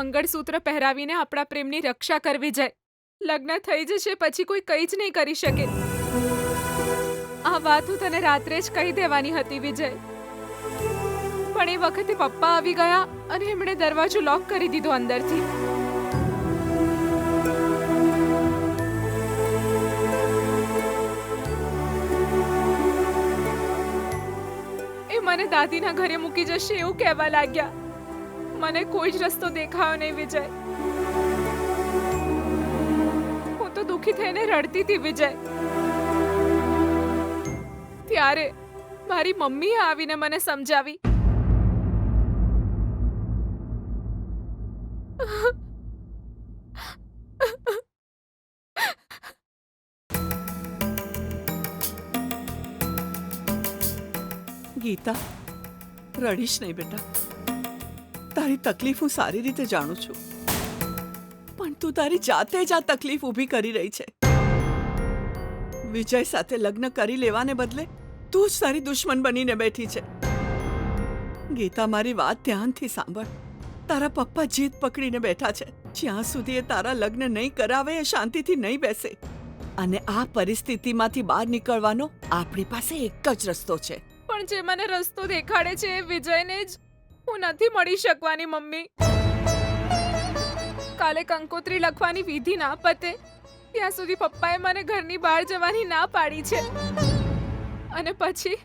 મંગળસૂત્ર પહેરાવીને આપણા પ્રેમની રક્ષા કરવી જાય. લગ્ન થઈ જશે પછી કોઈ કંઈ જ નહીં કરી શકે. આ વાત હું તને રાત્રે જ કહી દેવાની હતી વિજય, પણ એ વખતે પપ્પા આવી ગયા અને એમણે દરવાજો લોક કરી દીધો અંદરથી. એ મને દાદીના ઘરે મૂકી જશે એવું કહેવા લાગ્યા. મને કોઈ જ રસ્તો દેખાયો નહીં વિજય. હું તો દુખી થઈને રડતી હતી વિજય. ત્યારે મારી મમ્મીએ આવીને મને સમજાવી. ગીતા, રડીશ નહીં બેટા. તારી તકલીફ હું સારી રીતે જાણું છું, પણ તું તારી જાતે જ આ તકલીફ ઊભી કરી રહી છે. વિજય સાથે લગ્ન કરી લેવાને બદલે તું જ તારી દુશ્મન બનીને બેઠી છે. ગીતા, મારી વાત ધ્યાનથી સાંભળ. તારા પપ્પા જીદ પકડીને બેઠા છે. જ્યાં સુધી એ તારા લગ્ન નહીં કરાવે એ શાંતિથી નહીં બેસે. અને આ પરિસ્થિતિમાંથી બહાર નીકળવાનો આપણી પાસે એક જ રસ્તો છે. પણ જે મને રસ્તો દેખાડે છે એ વિજયને જ હું નથી મળી શકવાની મમ્મી. કાલે કંકોત્રી લખવાની વિધિ ના પતે ત્યાં સુધી પપ્પાએ મને ઘરની બહાર જવાની ના પાડી છે. અને પછી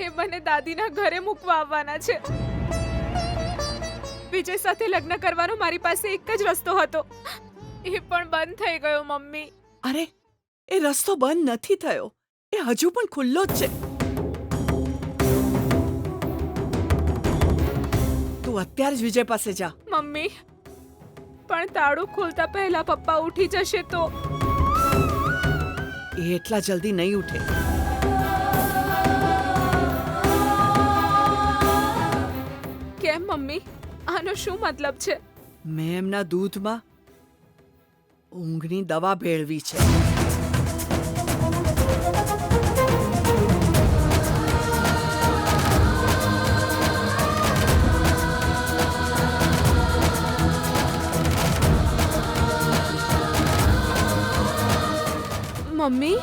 એ મને દાદીના ઘરે મૂકવા આવવાના છે. વિજય સાથે લગ્ન કરવાનો મારી પાસે એક જ રસ્તો હતો, એ પણ બંધ થઈ ગયો મમ્મી. અરે, એ રસ્તો બંધ નથી થયો, એ હજુ પણ ખુલ્લો જ છે. તું અત્યારે જ વિજય પાસે જા. મમ્મી, પણ તાળું ખોલતા પહેલા પપ્પા ઉઠી જશે તો? એ એટલા જલ્દી નહીં ઉઠે. કેમ મમ્મી? આનો શું મતલબ છે? મેં એમના દૂધમાં ઊંઘની દવા ભેળવી છે. મમ્મી,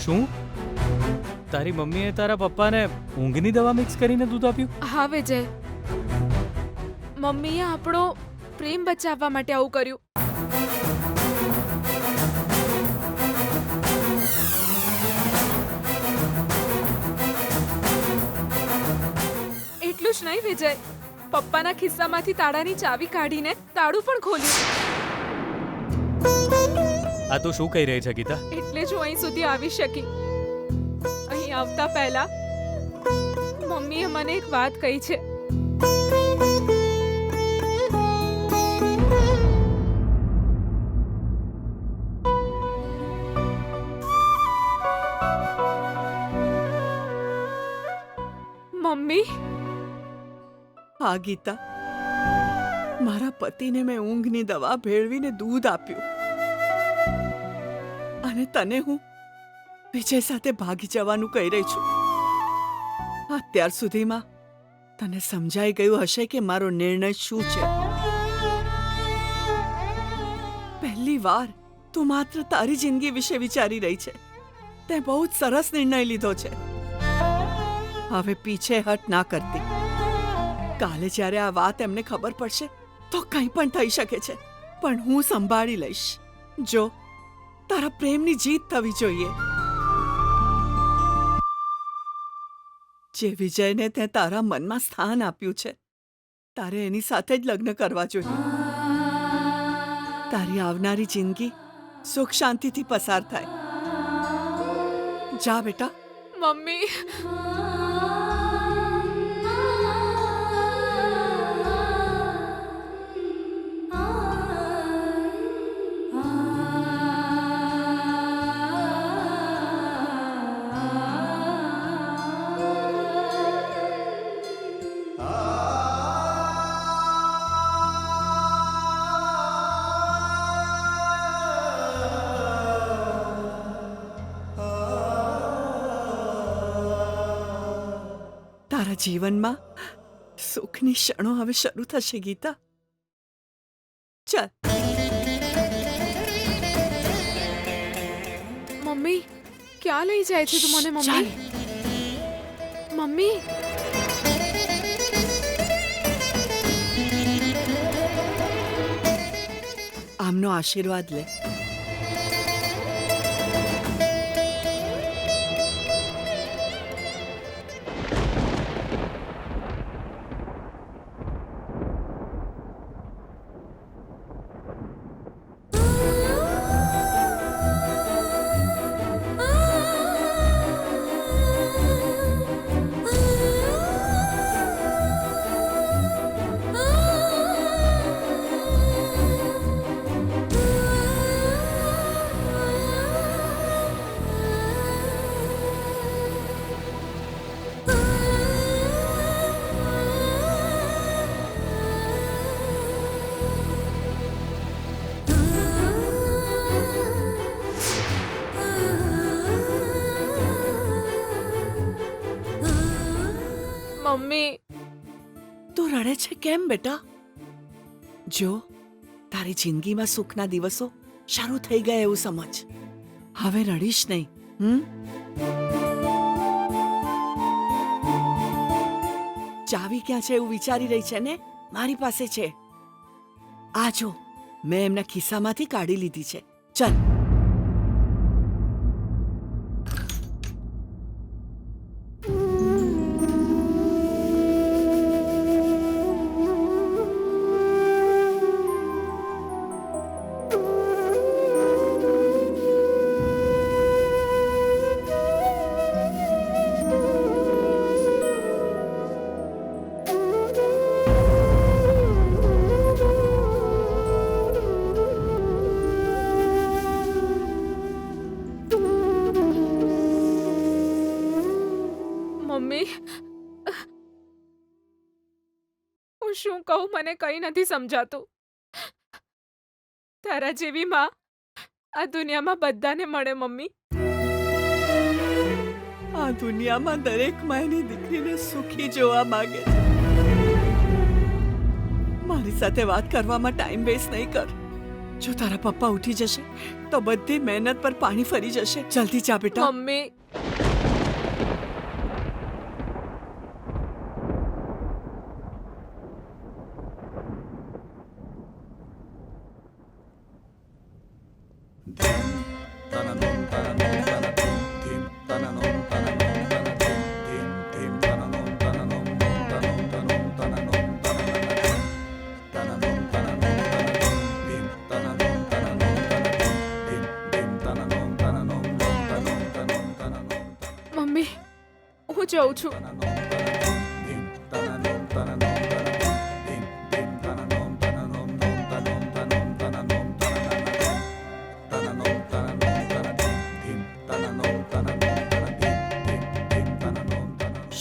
શું તારી મમ્મીએ તારા પપ્પાને ઊંઘની દવા મિક્સ કરીને દૂધ આપ્યું? હા વિજય, મમ્મીએ આપણો પ્રેમ બચાવવા માટે આવું કર્યું. એટલું જ નહીં વિજય, પપ્પાના ખિસ્સામાંથી તાળાની ચાવી કાઢીને તાળું પણ ખોલ્યું. આ તો શું કહી રહી છે ગીતા? એટલે જ હું અહીં સુધી આવી શકી. અહીં આવતા પહેલા મમ્મીએ મને એક વાત કહી છે. મમ્મી, હા ગીતા, મારા પતિને મેં ઊંઘની દવા ભેળવીને દૂધ આપ્યું અને તને હું વિજય સાથે ભાગી જવાનું કહી રહી છું. અત્યાર સુધીમાં તને સમજાઈ ગયું હશે કે મારો નિર્ણય શું છે. પહેલી વાર તું માત્ર તારી જિંદગી વિશે વિચારી રહી છે. તે બહુ જ સરસ નિર્ણય લીધો છે. હવે પીછેહટ ના કરતી. કાલે જ્યારે આ વાત એમને ખબર પડશે તો કંઈ પણ થઈ શકે છે, પણ હું સંભાળી લઈશ. જો તારા પ્રેમની જીત થવી જોઈએ. જે વિજયને તે તારા મનમાં સ્થાન આપ્યું છે, તારે એની સાથે જ લગ્ન કરવા જોઈએ. તારી આવનારી જિંદગી સુખ શાંતિથી પસાર થાય. જા બેટા. મમ્મી, તારા જીવનમાં સુખની ક્ષણો હવે શરૂ થશે ગીતા. ચાલ. મમ્મી ક્યાં લઈ જાય છે તું મને? ચાલ. Mummy, mummy. આમનો આશીર્વાદ લે. મમ્મી, તું રડે છે કેમ બેટા? જો, તારી જિંદગીમાં સુખના દિવસો શરૂ થઈ ગયા એવું સમજ. હવે રડીશ નહીં. ચાવી ક્યાં છે એવું વિચારી રહી છે ને? મારી પાસે છે. આ જો, મેં એમના ખિસ્સામાંથી કાઢી લીધી છે. ચલ. મમ્મી, હું શું કહું મને કંઈ નથી સમજાતું. તારા જેવી માં આ દુનિયામાં બધાને મળે મમ્મી. આ દુનિયામાં દરેક માયની દીકરીને સુખી જોવા માંગે છે. મારી સાથે વાત કરવામાં ટાઈમ વેસ્ટ નહીં કર. જો તારા પપ્પા ઉઠી જશે તો બધી મહેનત પર પાણી ફરી જશે. જલ્દી જા બેટા. મમ્મી, મમ્મી, હું જઉં છું.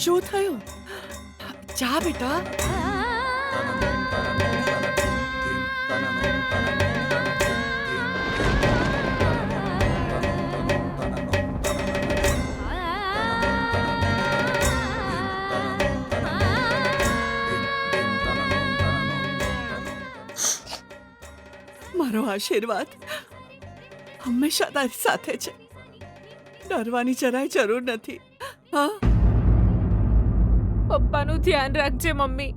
શું થયું? જા બેટા. મારો આશીર્વાદ હંમેશા તારી સાથે છે. ડરવાની જરાય જરૂર નથી. હા, પપ્પાનું ધ્યાન રાખજે મમ્મી.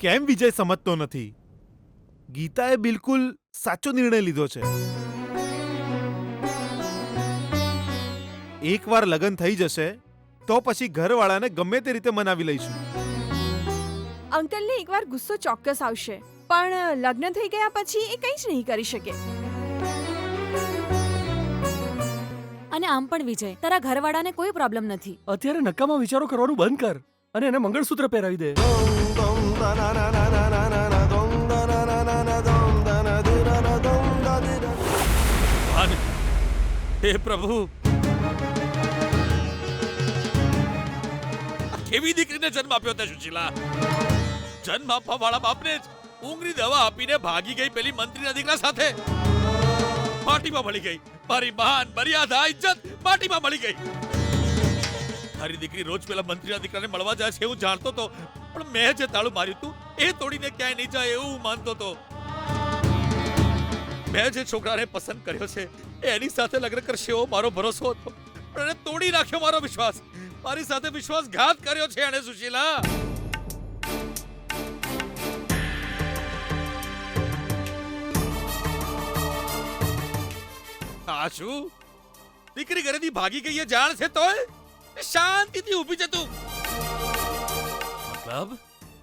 કેમ વિજય સમજતો નથી? ગીતાએ બિલકુલ સાચો નિર્ણય લીધો છે. એકવાર લગ્ન થઈ જશે તો પછી ઘરવાળાને ગમે તે રીતે મનાવી લઈશું. અંકલને એકવાર ગુસ્સો ચોક્કસ આવશે, પણ લગ્ન થઈ ગયા પછી એ કંઈ જ નહીં કરી શકે. અને આમ પણ વિજય, તારા ઘરવાળાને કોઈ પ્રોબ્લેમ નથી. અત્યારે નકામા વિચારો કરવાનું બંધ કર અને એને મંગળસૂત્ર પહેરાવી દે. હે પ્રભુ, કેવી દીકરીને જન્મ આપ્યો તે સુશીલા? જન્મ આપવા વાળા બાપને જ ઊંઘની દવા આપીને ભાગી ગઈ પેલી મંત્રીના દીકરા સાથે. માટીમાં મળી ગઈ. મારી માન, મર્યાદા, ઇજ્જત માટીમાં મળી ગઈ. તારી દીકરી રોજ પેલા મંત્રીના દીકરાને મળવા જાય છે હું જાણતો તો, પણ મેં જે તાળું માર્યું તું એ તોડીને ક્યાંય નહીં જાય એવું હું માનતો તો. મેં જે છોકરાને પસંદ કર્યો છે એની સાથે લગ્ન કરશે એવો મારો ભરોસો હતો, પણ એને તોડી નાખ્યો મારો વિશ્વાસ. મારી સાથે વિશ્વાસઘાત કર્યો છે એણે સુશીલા. આ શું? દીકરી ઘરેથી ભાગી ગઈ એ જાણ છે તોય શાંતિથી ઊભી છે તું. મતલબ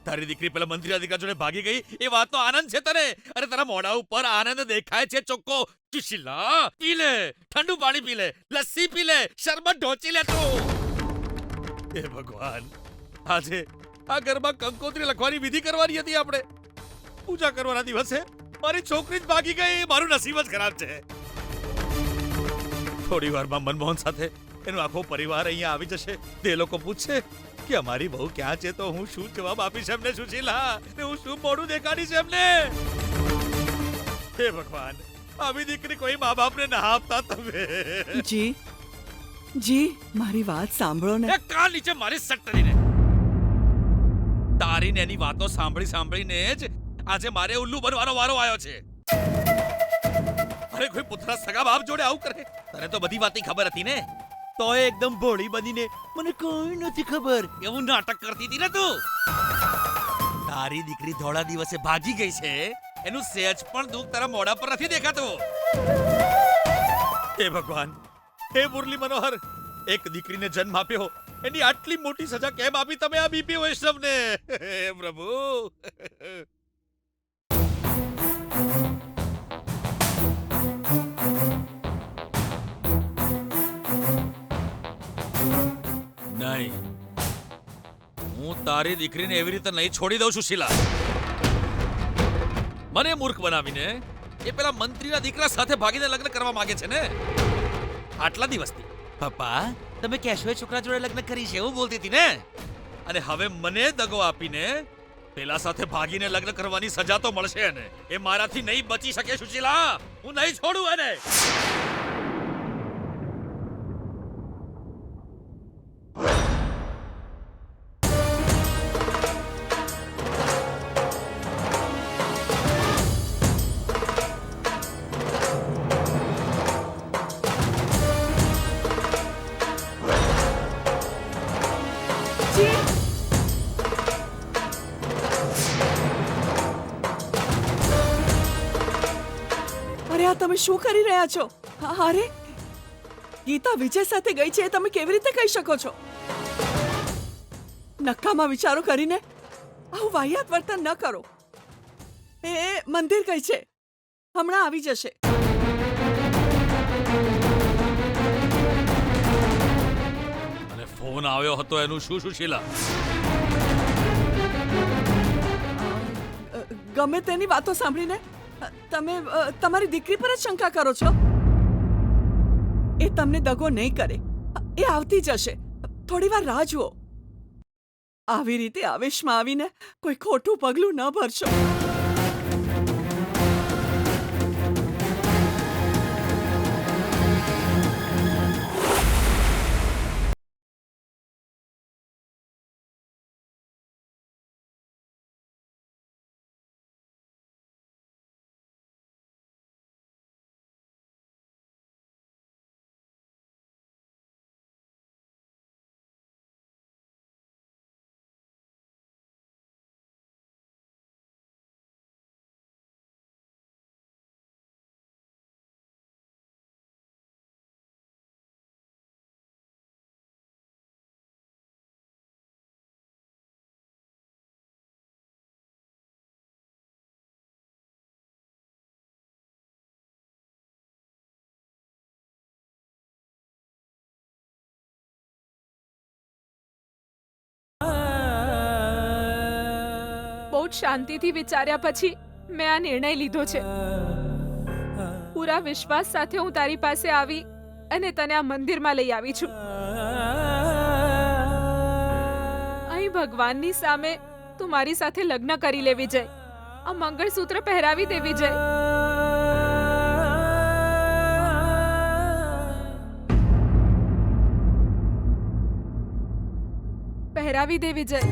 તારી દીકરી પેલા મંત્રી દીકરા જોડે ભાગી ગઈ એ વાતનો આનંદ છે તને? અરે તારા મોઢા ઉપર આનંદ દેખાય છે ચોખ્ખો. સુશીલા, પી લે, ઠંડુ પાણી પી લે, લસ્સી પી લે, શરબત ઢોચી લે તું. હે ભગવાન, આજે આ ઘરમાં કંકોત્રી લખવાની વિધિ કરવાની હતી આપણે. પૂજા કરવાના દિવસે મારી છોકરી જ ભાગી ગઈ. મારું નસીબ જ ખરાબ છે. થોડી વારમાં મનમોહન સાથે એનો આખો પરિવાર અહીંયા આવી જશે. તે લોકો પૂછશે કે અમારી બહુ ક્યાં છે, તો હું શું જવાબ આપીશ એમને સુશીલા? હું શું મોઢું દેખાડીશ એમને? હે ભગવાન, આવી દીકરી કોઈ મા બાપને ના આપતા તમે. જી જી, મારી વાત સાંભળો ને. એ કાન નીચે મારી સટ્ટરીને. તારી ને એની વાતો સાંભળીને જ આજે મારે ઉલ્લુ બનવાનો વારો આવ્યો છે. અરે કોઈ પુત્ર સગા બાપ જોડે આવું કરે? તને તો બધી વાતની ખબર હતી ને, તો એકદમ ભોળી બનીને મને કોઈ નથી ખબર એવું નાટક કરતી હતી ને તું. તારી દીકરી ધોળા દિવસે ભાગી ગઈ છે એનું સહેજ પણ દુઃખ તારા મોઢા પર નથી દેખાતું. હે ભગવાન, હે મુરલી મનોહર, એક દીકરીને જન્મ આપ્યો એની આટલી મોટી સજા કેમ આપી તમે આ બીપી વૈષ્ણવને? હે પ્રભુ. નહીં, હું તારી દીકરીને એવી રીતે નહીં છોડી દઉં છું શીલા. મને મૂર્ખ બનાવીને એ પેલા મંત્રીના દીકરા સાથે ભાગીને લગ્ન કરવા માંગે છે ને. આટલા દિવસથી પપ્પા તમે કેશવે છોકરા જોડે લગ્ન કરી છે એવું બોલતી હતી ને, અને હવે મને દગો આપીને પેલા સાથે ભાગીને લગ્ન કરવાની સજા તો મળશે એને. એ મારાથી નહીં બચી શકે સુશીલા. હું નહીં છોડું એને. અરે આ તમે શું કરી રહ્યા છો? અરે ગીતા વિજય સાથે ગઈ છે એ તમે કેવી રીતે કહી શકો છો? નકામા વિચારો કરીને આવું વાહિયાત વર્તન ન કરો. એ મંદિર ગઈ છે, હમણાં આવી જશે. અને ફોન આવ્યો હતો એનું શું સુશીલા? ગમે તેની વાતો સાંભળીને તમે તમારી દીકરી પર જ શંકા કરો છો. એ તમને દગો નહીં કરે, એ આવતી જશે. થોડી વાર રાહ જુઓ. આવી રીતે આવેશમાં આવીને કોઈ ખોટું પગલું ન ભરશો. જ શાંતિથી વિચાર્યા પછી મેં આ નિર્ણય લીધો છે. પૂરા વિશ્વાસ સાથે હું તારી પાસે આવી અને તને આ મંદિરમાં લઈ આવી છું. અહીં ભગવાનની સામે તું મારી સાથે લગ્ન કરી લે વિજય. આ મંગળસૂત્ર પહેરાવી દે વિજય. પહેરાવી દે વિજય.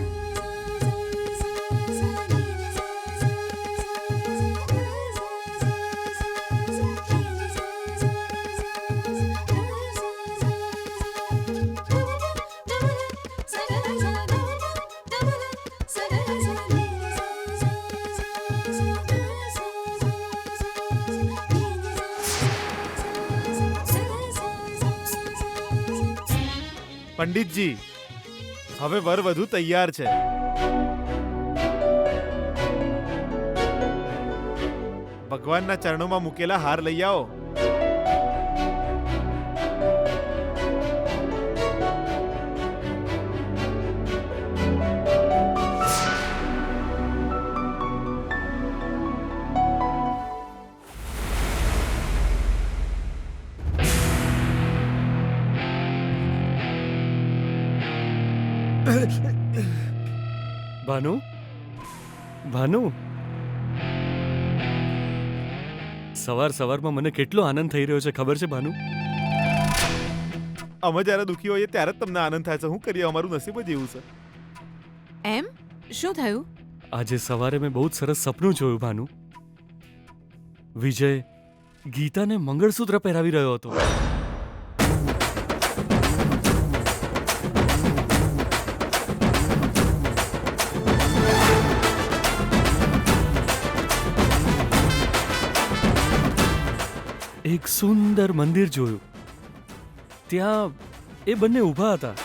પંડિતજી, હવે વર વધુ તૈયાર છે. ભગવાનના ચરણોમાં મૂકેલા હાર લઈ આવો. ભાનુ ભાનુ સવારમાં મને કેટલો આનંદ થઈ રહ્યો છે ખબર છે ભાનુ? અમે જ્યારે દુઃખી હોઈએ ત્યારે જ તમને આનંદ થાય છે. શું કરીએ, અમારું નસીબ જ એવું છે. એમ શું થયું? આજે સવારે મેં બહુ જ સરસ સપનું જોયું ભાનુ. વિજય ગીતાને મંગળસૂત્ર પહેરાવી રહ્યો હતો. એક સુંદર મંદિર જોયું. ત્યાં એ બંને ઊભા હતા.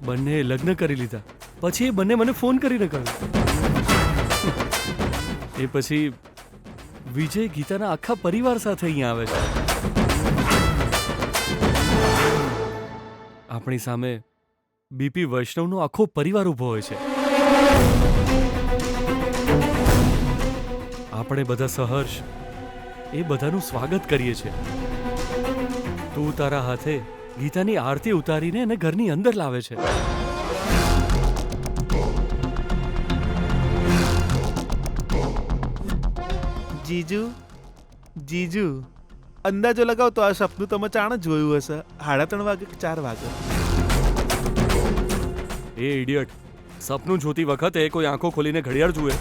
બંને લગ્ન કરી લીધા. પછી એ બંને મને ફોન કરીને કહ્યું. એ પછી વિજય ગીતાના આખા પરિવાર સાથે અહીંયા આવે છે. આપણી સામે બીપી વૈષ્ણવનો આખો પરિવાર ઊભો હોય છે. આપણે બધા સહર્ષ એ બધાનું સ્વાગત કરીએ છીએ. તું તારા હાથે ગીતાની આરતી ઉતારીને એને ઘરની અંદર લાવે છે. જીજુ, જીજુ, અંદાજો લગાવ તો આ સપનું તમે ચાણ જ જોયું હશે. 3:30 વાગે કે 4 વાગે. એ ઇડિયટ, સપનું જોતી વખતે કોઈ આંખો ખોલીને ઘડિયાળ જુએ?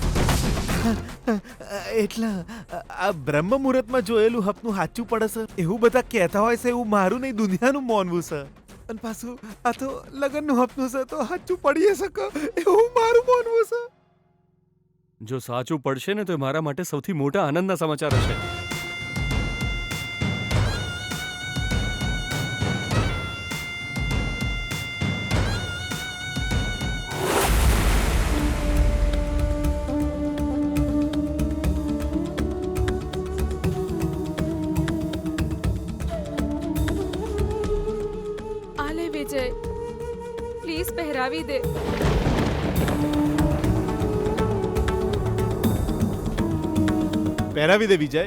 એટલે આ બ્રહ્મ મુહૂર્તમાં જોયેલું સપનું સાચું પડે છે એવું બધા કહેતા હોય છે. એવું મારું નહીં, દુનિયાનું માનવું છે. અને પાછું આ તો લગ્નનું સપનું છે તો સાચું પડી શકે એવું મારું માનવું છે. જો સાચું પડશે ને તો એ મારા માટે સૌથી મોટા આનંદના સમાચાર હશે. વિજય પ્લીઝ પહેરાવી દે. પહેરાવી દે વિજય.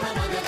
ma ma ga